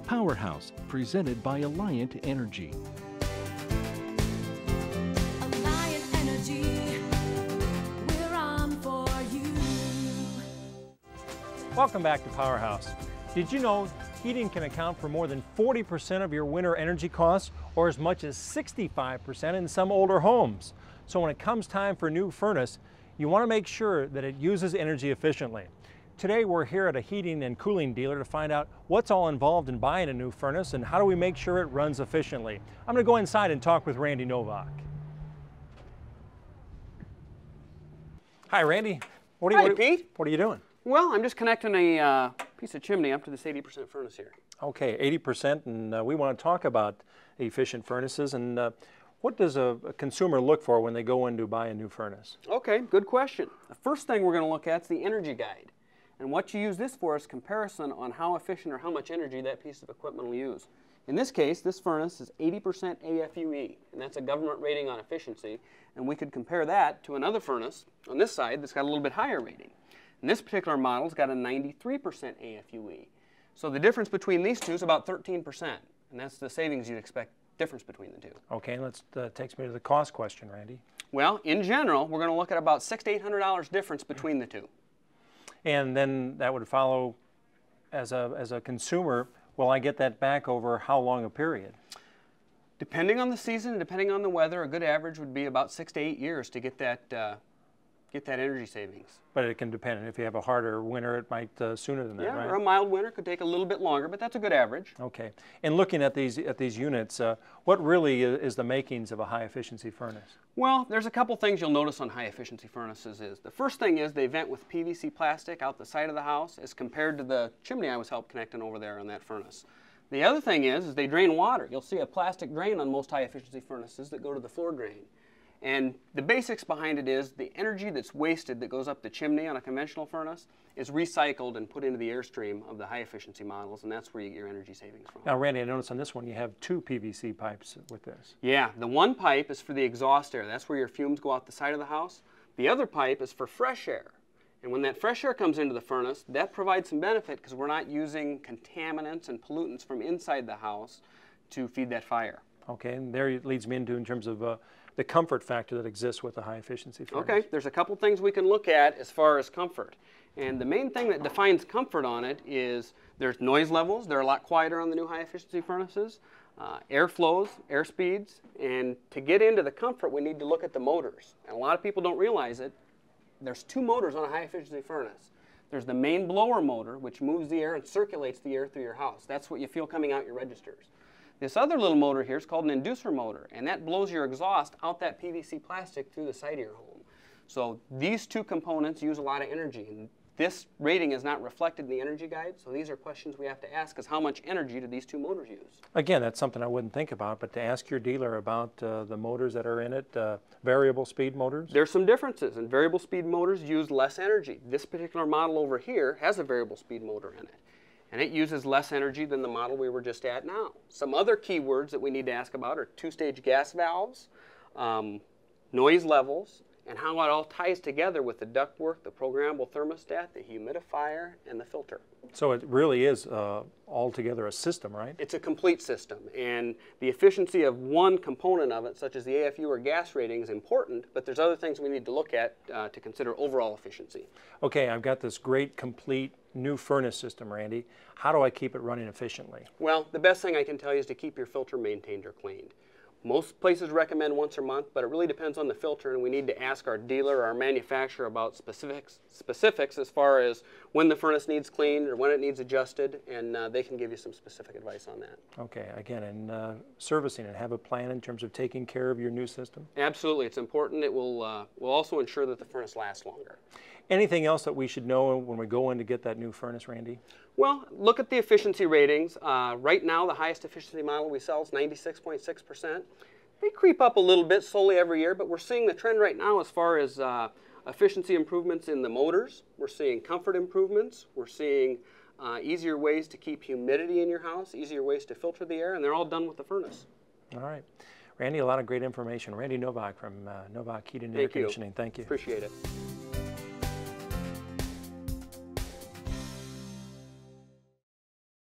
Powerhouse, presented by Alliant Energy. Alliant Energy, we're on for you. Welcome back to Powerhouse. Did you know heating can account for more than 40% of your winter energy costs, or as much as 65% in some older homes? So when it comes time for a new furnace, you want to make sure that it uses energy efficiently. Today we're here at a heating and cooling dealer to find out what's all involved in buying a new furnace and how do we make sure it runs efficiently. I'm going to go inside and talk with Randy Novak. Hi Randy. Hi Pete. What are you doing? Well, I'm just connecting a piece of chimney up to this 80% furnace here. Okay, 80%, and we want to talk about efficient furnaces. And what does a consumer look for when they go in to buy a new furnace? Okay, good question. The first thing we're going to look at is the energy guide. And what you use this for is comparison on how efficient or how much energy that piece of equipment will use. In this case, this furnace is 80% AFUE, and that's a government rating on efficiency. And we could compare that to another furnace on this side that's got a little bit higher rating. And this particular model's got a 93% AFUE. So the difference between these two is about 13%, and that's the savings you'd expect difference between the two. Okay, takes me to the cost question, Randy. Well, in general, we're going to look at about $600 to $800 difference between the two. And then that would follow, as a consumer, will I get that back over how long a period? Depending on the season, depending on the weather, a good average would be about 6 to 8 years to get that energy savings. But it can depend. If you have a harder winter, it might sooner than that, yeah, right? Or a mild winter could take a little bit longer, but that's a good average. Okay. And looking at these units, what really is the makings of a high-efficiency furnace? Well, there's a couple things you'll notice on high-efficiency furnaces. The first thing is they vent with PVC plastic out the side of the house as compared to the chimney I was helped connecting over there on that furnace. The other thing is they drain water. You'll see a plastic drain on most high-efficiency furnaces that go to the floor drain. And the basics behind it is the energy that's wasted that goes up the chimney on a conventional furnace is recycled and put into the airstream of the high-efficiency models, and that's where you get your energy savings from. Now, Randy, I noticed on this one you have 2 PVC pipes with this. Yeah, the one pipe is for the exhaust air. That's where your fumes go out the side of the house. The other pipe is for fresh air. And when that fresh air comes into the furnace, that provides some benefit because we're not using contaminants and pollutants from inside the house to feed that fire. Okay, and there it leads me into in terms of the comfort factor that exists with a high-efficiency furnace. Okay, there's a couple things we can look at as far as comfort. And the main thing that defines comfort on it is there's noise levels. They're a lot quieter on the new high-efficiency furnaces. Air flows, air speeds, and to get into the comfort, we need to look at the motors. And a lot of people don't realize it. There's 2 motors on a high-efficiency furnace. There's the main blower motor, which moves the air and circulates the air through your house. That's what you feel coming out your registers. This other little motor here is called an inducer motor, and that blows your exhaust out that PVC plastic through the side of your home. So these 2 components use a lot of energy, and this rating is not reflected in the energy guide, so these are questions we have to ask is how much energy do these 2 motors use? Again, that's something I wouldn't think about, but to ask your dealer about the motors that are in it, variable speed motors? There's some differences, and variable speed motors use less energy. This particular model over here has a variable speed motor in it, and it uses less energy than the model we were just at now. Some other keywords that we need to ask about are 2-stage gas valves, noise levels, and how it all ties together with the ductwork, the programmable thermostat, the humidifier, and the filter. So it really is altogether a system, right? It's a complete system, and the efficiency of one component of it, such as the AFU or gas rating, is important, but there's other things we need to look at to consider overall efficiency. Okay, I've got this great, complete new furnace system, Randy. How do I keep it running efficiently? Well, the best thing I can tell you is to keep your filter maintained or cleaned. Most places recommend once a month, but it really depends on the filter, and we need to ask our dealer or our manufacturer about specifics as far as when the furnace needs cleaned or when it needs adjusted, and they can give you some specific advice on that. Okay, again, and servicing it, have a plan in terms of taking care of your new system? Absolutely, it's important. It will also ensure that the furnace lasts longer. Anything else that we should know when we go in to get that new furnace, Randy? Well, look at the efficiency ratings. Right now, the highest efficiency model we sell is 96.6%. They creep up a little bit slowly every year, but we're seeing the trend right now as far as efficiency improvements in the motors. We're seeing comfort improvements. We're seeing easier ways to keep humidity in your house, easier ways to filter the air, and they're all done with the furnace. All right. Randy, a lot of great information. Randy Novak from Novak Heating and Air Conditioning. Thank you. Appreciate it.